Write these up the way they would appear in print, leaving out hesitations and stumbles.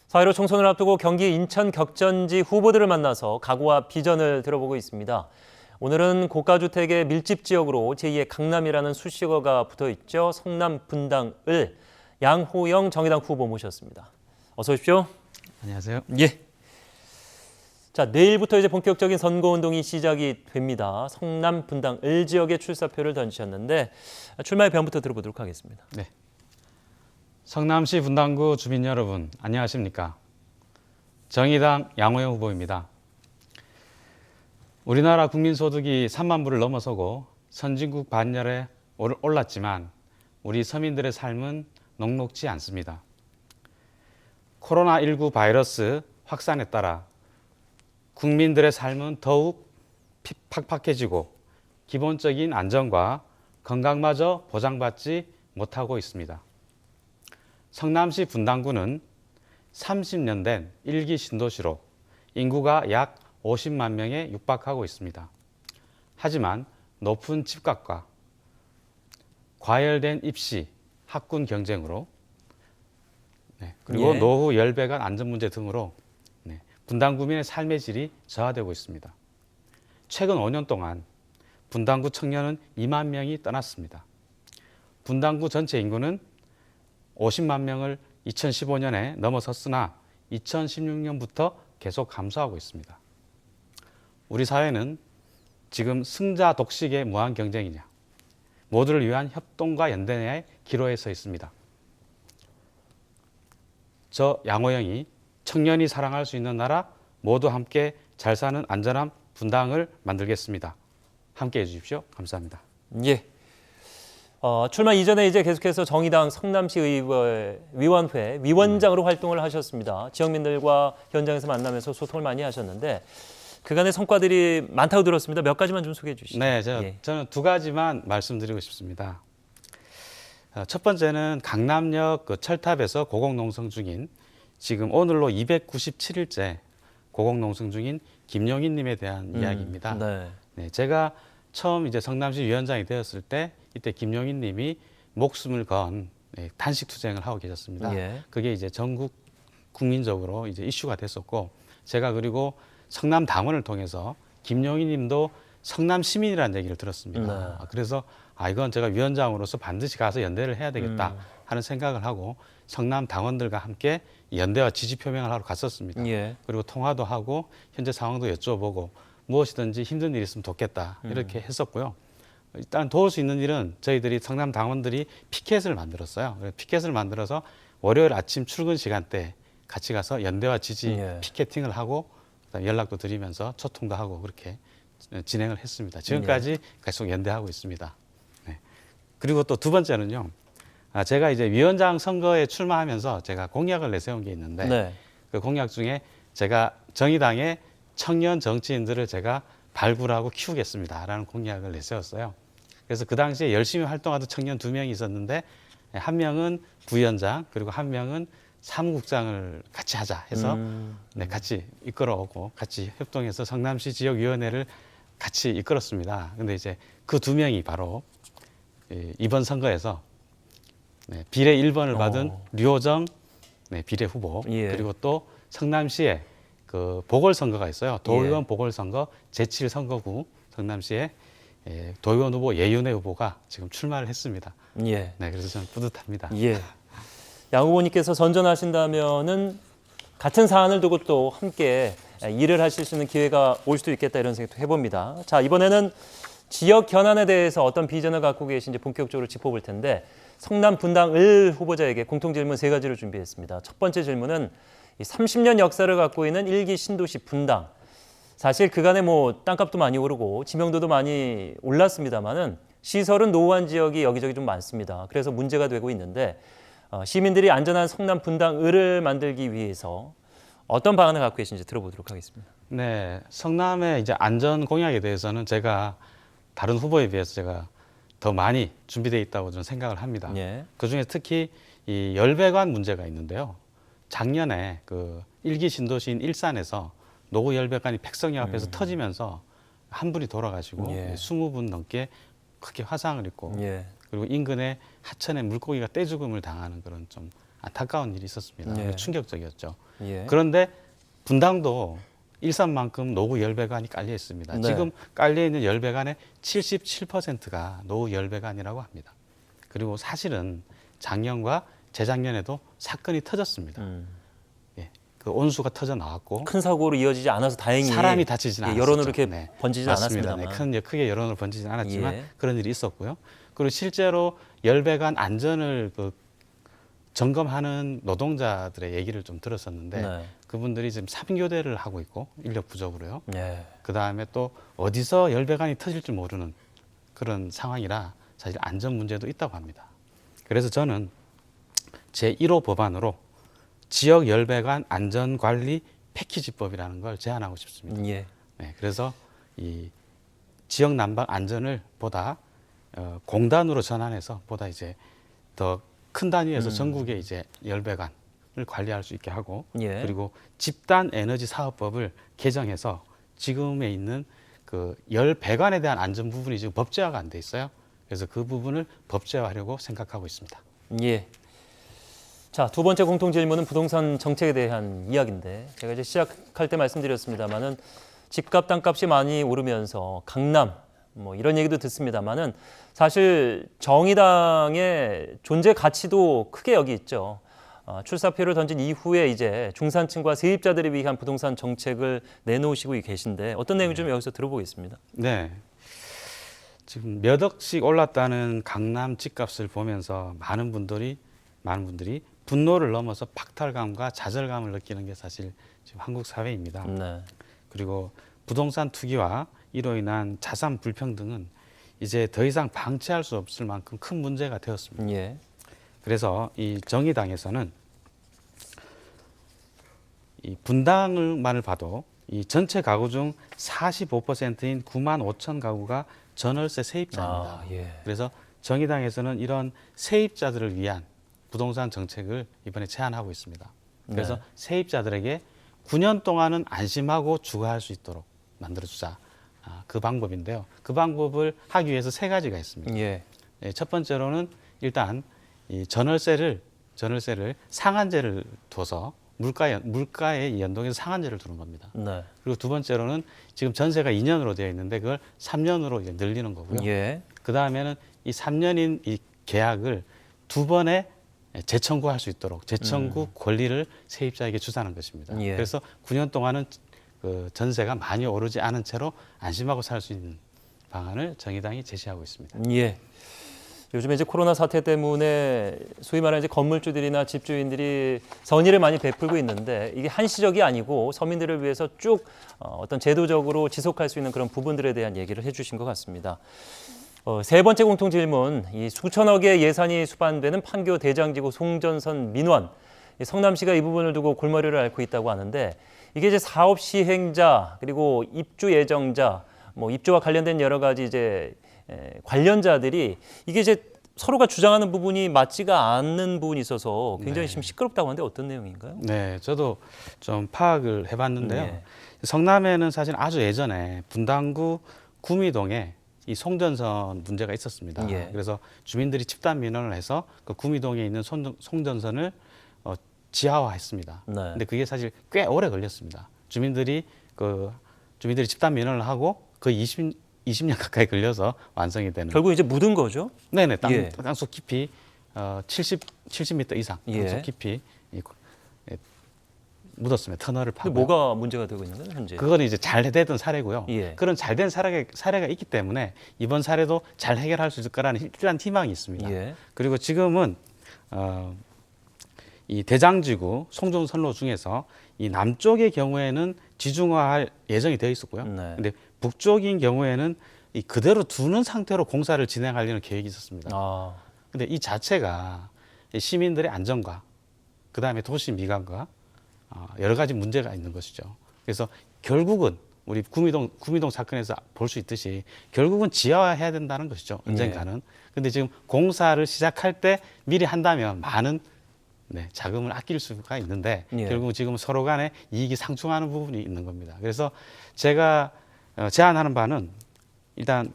4.15 총선을 앞두고 경기 인천 격전지 후보들을 만나서 각오와 비전을 들어보고 있습니다. 오늘은 고가주택의 밀집 지역으로 제2의 강남이라는 수식어가 붙어있죠. 성남 분당을 양호영 정의당 후보 모셨습니다. 어서 오십시오. 안녕하세요. 예. 자, 내일부터 이제 본격적인 선거운동이 시작이 됩니다. 성남 분당 을 지역에 출사표를 던지셨는데 출마의 변부터 들어보도록 하겠습니다. 네. 성남시 분당구 주민 여러분, 안녕하십니까? 정의당 양호영 후보입니다. 우리나라 국민소득이 3만 불을 넘어서고 선진국 반열에 올랐지만 우리 서민들의 삶은 녹록지 않습니다. 코로나19 바이러스 확산에 따라 국민들의 삶은 더욱 팍팍해지고 기본적인 안전과 건강마저 보장받지 못하고 있습니다. 성남시 분당구는 30년 된 1기 신도시로 인구가 약 50만 명에 육박하고 있습니다. 하지만 높은 집값과 과열된 입시, 학군 경쟁으로 그리고 노후 열배관 안전 문제 등으로 분당구민의 삶의 질이 저하되고 있습니다. 최근 5년 동안 분당구 청년은 2만 명이 떠났습니다. 분당구 전체 인구는 50만 명을 2015년에 넘어섰으나 2016년부터 계속 감소하고 있습니다. 우리 사회는 지금 승자 독식의 무한 경쟁이냐, 모두를 위한 협동과 연대의 기로에 서 있습니다. 저 양호영이 청년이 사랑할 수 있는 나라, 모두 함께 잘 사는 안전한 분당을 만들겠습니다. 함께해 주십시오. 감사합니다. 예. 출마 이전에 이제 계속해서 정의당 성남시 위원회 위원장으로 활동을 하셨습니다. 지역민들과 현장에서 만나면서 소통을 많이 하셨는데 그간의 성과들이 많다고 들었습니다. 몇 가지만 좀 소개해 주시죠. 네, 저는 두 가지만 말씀드리고 싶습니다. 첫 번째는 강남역 철탑에서 고공농성 중인 지금 오늘로 297일째 고공농성 중인 김용인 님에 대한 이야기입니다. 네, 제가 처음 이제 성남시 위원장이 되었을 때 이때 김용인 님이 목숨을 건 단식 투쟁을 하고 계셨습니다. 그게 이제 전국 국민적으로 이제 이슈가 됐었고 제가 그리고 성남 당원을 통해서 김용인 님도 성남 시민이라는 얘기를 들었습니다. 그래서 이건 제가 위원장으로서 반드시 가서 연대를 해야 되겠다 하는 생각을 하고 성남 당원들과 함께 연대와 지지 표명을 하러 갔었습니다. 그리고 통화도 하고 현재 상황도 여쭤보고 무엇이든지 힘든 일이 있으면 돕겠다 이렇게 했었고요. 일단 도울 수 있는 일은 저희들이 성남 당원들이 피켓을 만들었어요. 피켓을 만들어서 월요일 아침 출근 시간대 같이 가서 연대와 지지 피켓팅을 하고 연락도 드리면서 소통도 하고 그렇게 진행을 했습니다. 지금까지 계속 연대하고 있습니다. 그리고 또 두 번째는요. 제가 이제 위원장 선거에 출마하면서 제가 공약을 내세운 게 있는데 그 공약 중에 제가 정의당의 청년 정치인들을 제가 발굴하고 키우겠습니다라는 공약을 내세웠어요. 그래서 그 당시에 열심히 활동하던 청년 2명이 있었는데 한 명은 부위원장 그리고 한 명은 사무국장을 같이 하자 해서 같이 이끌어오고 같이 협동해서 성남시 지역위원회를 같이 이끌었습니다. 근데 이제 그 2명이 바로 이번 선거에서 비례 1번을 받은 류호정 비례 후보 그리고 또 성남시에 그 보궐선거가 있어요. 도의원 보궐선거 제7선거구 성남시에 도의원 후보 예윤혜 후보가 지금 출마를 했습니다. 그래서 저는 뿌듯합니다. 양 후보님께서 선전하신다면은 같은 사안을 두고 또 함께 일을 하실 수 있는 기회가 올 수도 있겠다 이런 생각도 해봅니다. 자, 이번에는 지역 견안에 대해서 어떤 비전을 갖고 계신지 본격적으로 짚어볼 텐데 성남 분당 을 후보자에게 공통 질문 3가지를 준비했습니다. 첫 번째 질문은 30년 역사를 갖고 있는 1기 신도시 분당. 사실 그간에 땅값도 많이 오르고 지명도도 많이 올랐습니다만은 시설은 노후한 지역이 여기저기 좀 많습니다. 그래서 문제가 되고 있는데 시민들이 안전한 성남 분당 을을 만들기 위해서 어떤 방안을 갖고 계신지 들어보도록 하겠습니다. 네, 성남의 이제 안전 공약에 대해서는 제가 다른 후보에 비해서 제가 더 많이 준비되어 있다고 저는 생각을 합니다. 그중에 특히 이 열배관 문제가 있는데요. 작년에 그 1기 신도시인 일산에서 노후 열배관이 백성역 앞에서 터지면서 한 분이 돌아가시고 20분 넘게 크게 화상을 입고 그리고 인근에 하천에 물고기가 떼죽음을 당하는 그런 좀 안타까운 일이 있었습니다. 네. 충격적이었죠. 예. 그런데 분당도 일산만큼 노후 열배관이 깔려 있습니다. 네. 지금 깔려 있는 열배관의 77%가 노후 열배관이라고 합니다. 그리고 사실은 작년과 재작년에도 사건이 터졌습니다. 예, 그 온수가 터져 나왔고 큰 사고로 이어지지 않아서 다행히 사람이 다치지는 않았죠. 여론으로 이렇게 번지지 맞습니다. 않았습니다만. 크게 여론으로 번지지는 않았지만 예. 그런 일이 있었고요. 그리고 실제로 열배관 안전을 점검하는 노동자들의 얘기를 좀 들었었는데 네. 그분들이 지금 3교대를 하고 있고 인력 부족으로요. 예. 그 다음에 또 어디서 열배관이 터질지 모르는 그런 상황이라 사실 안전 문제도 있다고 합니다. 그래서 저는 제1호 법안으로 지역 열배관 안전관리 패키지법이라는 걸 제안하고 싶습니다. 예. 네, 그래서 이 지역 난방 안전을 보다 공단으로 전환해서 보다 이제 더 큰 단위에서 전국에 이제 열배관을 관리할 수 있게 하고 예. 그리고 집단 에너지 사업법을 개정해서 지금에 있는 그 열배관에 대한 안전 부분이 지금 법제화가 안 돼 있어요. 그래서 그 부분을 법제화하려고 생각하고 있습니다. 예. 자, 두 번째 공통 질문은 부동산 정책에 대한 이야기인데 제가 이제 시작할 때 말씀드렸습니다만은 집값, 땅값이 많이 오르면서 강남 뭐 이런 얘기도 듣습니다만은 사실 정의당의 존재 가치도 크게 여기 있죠. 출사표를 던진 이후에 이제 중산층과 세입자들을 위한 부동산 정책을 내놓으시고 계신데 어떤 내용 좀 여기서 들어보겠습니다. 네. 지금 몇 억씩 올랐다는 강남 집값을 보면서 많은 분들이 분노를 넘어서 박탈감과 좌절감을 느끼는 게 사실 지금 한국 사회입니다. 네. 그리고 부동산 투기와 이로 인한 자산 불평등은 이제 더 이상 방치할 수 없을 만큼 큰 문제가 되었습니다. 예. 그래서 이 정의당에서는 이 분당을만을 봐도 이 전체 가구 중 45%인 9만 5천 가구가 전월세 세입자입니다. 아, 예. 그래서 정의당에서는 이런 세입자들을 위한 부동산 정책을 이번에 제안하고 있습니다. 그래서 네. 세입자들에게 9년 동안은 안심하고 주거할 수 있도록 만들어주자. 그 방법인데요. 그 방법을 하기 위해서 세 가지가 있습니다. 예. 첫 번째로는 일단 이 전월세를 상한제를 둬서 물가에 연동해서 상한제를 두는 겁니다. 네. 그리고 두 번째로는 지금 전세가 2년으로 되어 있는데 그걸 3년으로 이제 늘리는 거고요. 예. 그 다음에는 이 3년인 이 계약을 두 번에 재청구할 수 있도록 재청구 권리를 세입자에게 주자는 것입니다. 예. 그래서 9년 동안은 그 전세가 많이 오르지 않은 채로 안심하고 살 수 있는 방안을 정의당이 제시하고 있습니다. 예. 요즘에 이제 코로나 사태 때문에 소위 말하는 이제 건물주들이나 집주인들이 선의를 많이 베풀고 있는데 이게 한시적이 아니고 서민들을 위해서 쭉 어떤 제도적으로 지속할 수 있는 그런 부분들에 대한 얘기를 해주신 것 같습니다. 세 번째 공통 질문, 이 수천억의 예산이 수반되는 판교 대장지구 송전선 민원. 성남시가 이 부분을 두고 골머리를 앓고 있다고 하는데 이게 이제 사업 시행자 그리고 입주 예정자, 뭐 입주와 관련된 여러 가지 이제 관련자들이 이게 이제 서로가 주장하는 부분이 맞지가 않는 부분이 있어서 굉장히 지금 시끄럽다고 하는데 어떤 내용인가요? 네, 저도 좀 파악을 해봤는데요. 네. 성남에는 사실 아주 예전에 분당구 구미동에 이 송전선 문제가 있었습니다. 예. 그래서 주민들이 집단 민원을 해서 그 구미동에 있는 송전선을 지하화했습니다. 네. 근데 그게 사실 꽤 오래 걸렸습니다. 주민들이 집단 민원을 하고 거의 20년 가까이 걸려서 완성이 되는. 결국 이제 묻은 거죠? 네네, 예. 땅속 깊이 70m 이상 예. 땅속 깊이 묻었습니다. 터널을 근데 파고. 뭐가 문제가 되고 있는 거예요, 현재? 그거는 이제 잘 되던 사례고요. 예. 그런 잘된 사례가 있기 때문에 이번 사례도 잘 해결할 수 있을 거라는 일단 희망이 있습니다. 예. 그리고 지금은 이 대장지구 송전선로 중에서 이 남쪽의 경우에는 지중화할 예정이 되어 있었고요. 네. 근데 북쪽인 경우에는 이 그대로 두는 상태로 공사를 진행하려는 계획이 있었습니다. 아, 근데 이 자체가 시민들의 안전과 그다음에 도시 미관과 여러 가지 문제가 있는 것이죠. 그래서 결국은 우리 구미동 사건에서 볼 수 있듯이 결국은 지하화해야 된다는 것이죠. 언젠가는. 근데 지금 공사를 시작할 때 미리 한다면 많은 자금을 아낄 수가 있는데 예. 결국 지금 서로 간에 이익이 상충하는 부분이 있는 겁니다. 그래서 제가 제안하는 바는 일단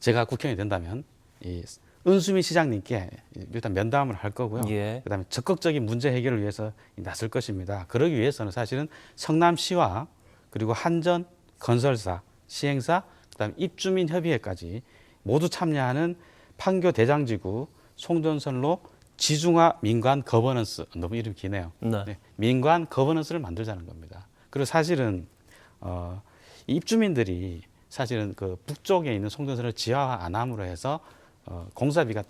제가 국회의원이 된다면 이 은수미 시장님께 일단 면담을 할 거고요. 예. 그다음에 적극적인 문제 해결을 위해서 나설 것입니다. 그러기 위해서는 사실은 성남시와 그리고 한전, 건설사, 시행사, 그다음에 입주민 협의회까지 모두 참여하는 판교 대장지구 송전선로 지중화 민관 거버넌스, 너무 이름이 기네요. 네. 네, 민관 거버넌스를 만들자는 겁니다. 그리고 사실은 이 입주민들이 사실은 그 북쪽에 있는 송전선을 지하화 안 함으로 해서 공사비가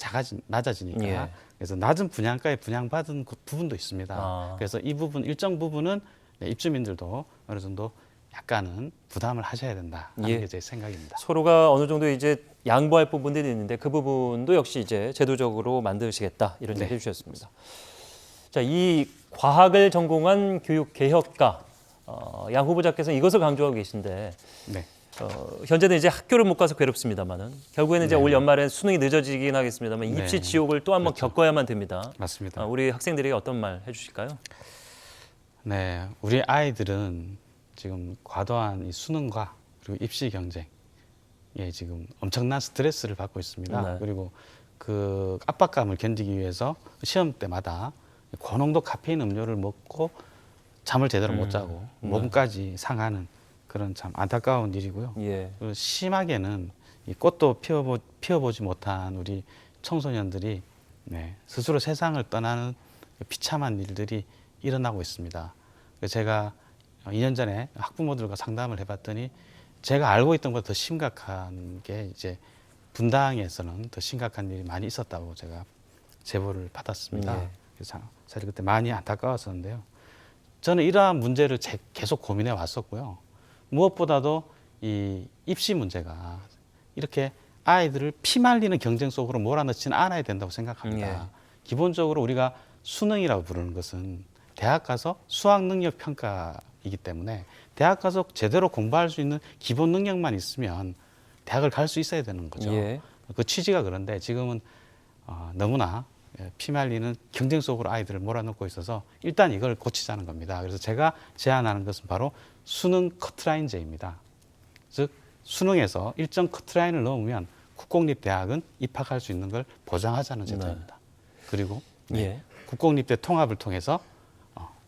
낮아지니까 예. 그래서 낮은 분양가에 분양받은 그 부분도 있습니다. 아. 그래서 이 부분 일정 부분은 입주민들도 어느 정도 약간은 부담을 하셔야 된다 하는 예. 게 제 생각입니다. 서로가 어느 정도 이제 양보할 부분들이 있는데 그 부분도 역시 이제 제도적으로 만드시겠다 이런 얘기 해주셨습니다. 자, 이 과학을 전공한 교육 개혁가 양 후보자께서는 이것을 강조하고 계신데 네. 현재는 이제 학교를 못 가서 괴롭습니다만은 결국에는 이제 올 연말에 수능이 늦어지긴 하겠습니다만 네. 입시 지옥을 또 한번 겪어야만 됩니다. 맞습니다. 우리 학생들에게 어떤 말 해주실까요? 네, 우리 아이들은 지금 과도한 이 수능과 그리고 입시 경쟁에 지금 엄청난 스트레스를 받고 있습니다. 네. 그리고 그 압박감을 견디기 위해서 시험 때마다 고농도 카페인 음료를 먹고 잠을 제대로 못 자고 몸까지 상하는 그런 참 안타까운 일이고요. 예. 그리고 심하게는 이 꽃도 피워보지 못한 우리 청소년들이 스스로 세상을 떠나는 비참한 일들이 일어나고 있습니다. 그래서 제가 2년 전에 학부모들과 상담을 해봤더니 제가 알고 있던 것보다 더 심각한 게 이제 분당에서는 더 심각한 일이 많이 있었다고 제가 제보를 받았습니다. 예. 그래서 사실 그때 많이 안타까웠었는데요. 저는 이러한 문제를 계속 고민해 왔었고요. 무엇보다도 이 입시 문제가 이렇게 아이들을 피말리는 경쟁 속으로 몰아넣지는 않아야 된다고 생각합니다. 예. 기본적으로 우리가 수능이라고 부르는 것은 대학 가서 수학 능력 평가이기 때문에 대학 가서 제대로 공부할 수 있는 기본 능력만 있으면 대학을 갈 수 있어야 되는 거죠. 예. 그 취지가 그런데 지금은 너무나 피말리는 경쟁 속으로 아이들을 몰아넣고 있어서 일단 이걸 고치자는 겁니다. 그래서 제가 제안하는 것은 바로 수능 커트라인제입니다. 즉 수능에서 일정 커트라인을 넘으면 국공립대학은 입학할 수 있는 걸 보장하자는 제도입니다. 그리고 예. 국공립대 통합을 통해서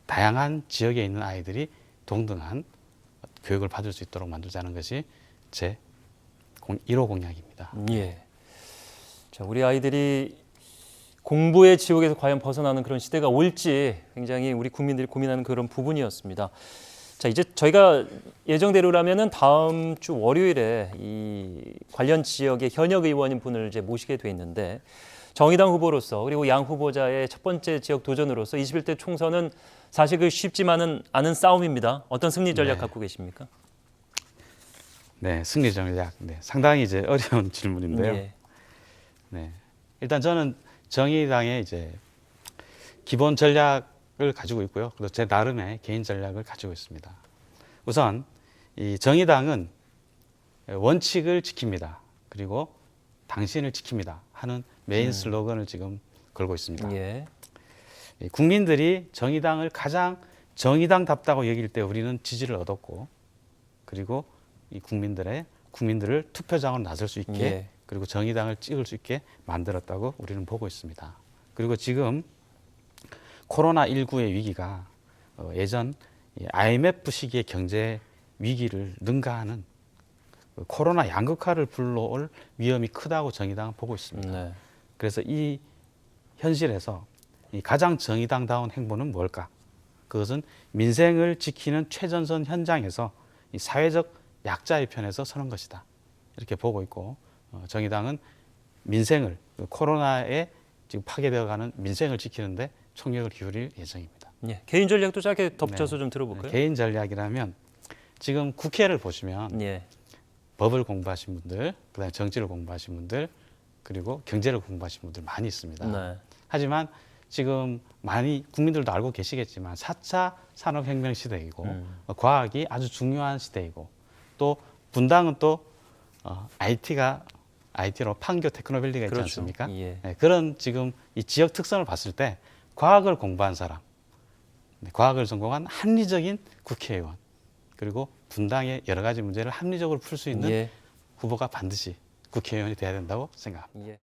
다양한 지역에 있는 아이들이 동등한 교육을 받을 수 있도록 만들자는 것이 제 1호 공약입니다. 예. 자, 우리 아이들이 공부의 지옥에서 과연 벗어나는 그런 시대가 올지 굉장히 우리 국민들이 고민하는 그런 부분이었습니다. 자, 이제 저희가 예정대로라면은 다음 주 월요일에 이 관련 지역의 현역 의원인 분을 이제 모시게 돼 있는데 정의당 후보로서 그리고 양 후보자의 첫 번째 지역 도전으로서 21대 총선은 사실 그 쉽지만은 않은 싸움입니다. 어떤 승리 전략 갖고 계십니까? 네, 승리 전략. 네, 상당히 이제 어려운 질문인데요. 예. 네, 일단 저는 정의당의 이제 기본 전략을 가지고 있고요. 그리고 제 나름의 개인 전략을 가지고 있습니다. 우선 이 정의당은 원칙을 지킵니다. 그리고 당신을 지킵니다 하는 메인 슬로건을 지금 걸고 있습니다. 예. 국민들이 정의당을 가장 정의당답다고 여길 때 우리는 지지를 얻었고, 그리고 이 국민들을 투표장으로 나설 수 있게 예. 그리고 정의당을 찍을 수 있게 만들었다고 우리는 보고 있습니다. 그리고 지금 코로나19의 위기가 예전 IMF 시기의 경제 위기를 능가하는 코로나 양극화를 불러올 위험이 크다고 정의당은 보고 있습니다. 네. 그래서 이 현실에서 이 가장 정의당다운 행보는 뭘까? 그것은 민생을 지키는 최전선 현장에서 이 사회적 약자의 편에서 서는 것이다. 이렇게 보고 있고, 정의당은 민생을, 코로나에 지금 파괴되어가는 민생을 지키는데 총력을 기울일 예정입니다. 예. 개인 전략도 짧게 덧붙여서 좀 들어볼까요? 개인 전략이라면 지금 국회를 보시면 예. 법을 공부하신 분들, 그다음에 정치를 공부하신 분들, 그리고 경제를 공부하신 분들 많이 있습니다. 네. 하지만 지금 많이 국민들도 알고 계시겠지만 4차 산업혁명 시대이고 과학이 아주 중요한 시대이고 또 분당은 또 IT로 판교 테크노밸리가 있지 그렇죠. 않습니까? 예. 네, 그런 지금 이 지역 특성을 봤을 때 과학을 공부한 사람, 과학을 전공한 합리적인 국회의원, 그리고 분당의 여러 가지 문제를 합리적으로 풀 수 있는 예. 후보가 반드시 국회의원이 돼야 된다고 생각합니다. 예.